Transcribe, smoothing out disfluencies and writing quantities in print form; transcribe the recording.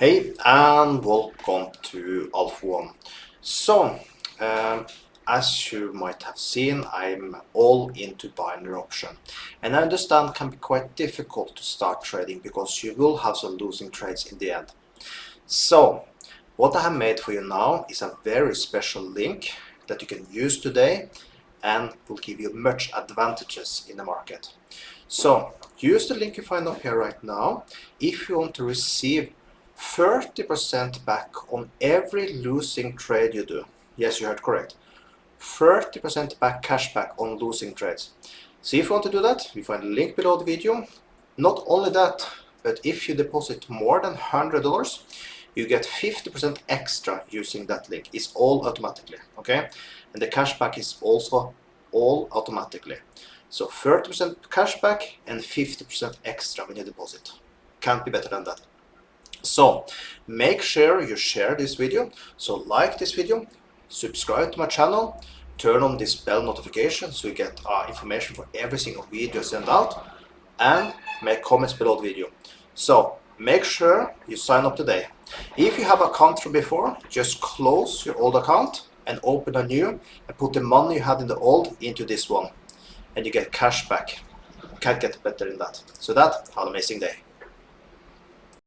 Hey and welcome to Alpha One. So, as you might have seen, I'm all into binary option, and I understand can be quite difficult to start trading because you will have some losing trades in the end. So, what I have made for you now is a very special link that you can use today and will give you much advantages in the market. So, use the link you find up here right now if you want to receive 30% back on every losing trade you do. Yes, you heard correct. 30% back cashback on losing trades. So if you want to do that, you find the link below the video. Not only that, but if you deposit more than $100, you get 50% extra using that link. It's all automatically, okay? And the cashback is also all automatically. So 30% cashback and 50% extra when you deposit. Can't be better than that. So make sure you share this video. So like this video, subscribe to my channel, turn on this bell notification so you get information for every single video I send out, and make comments below the video. So make sure you sign up today. If you have an account from before, just close your old account and open a new and put the money you had in the old into this one, and you get cash back. Can't get better than that. So have an amazing day.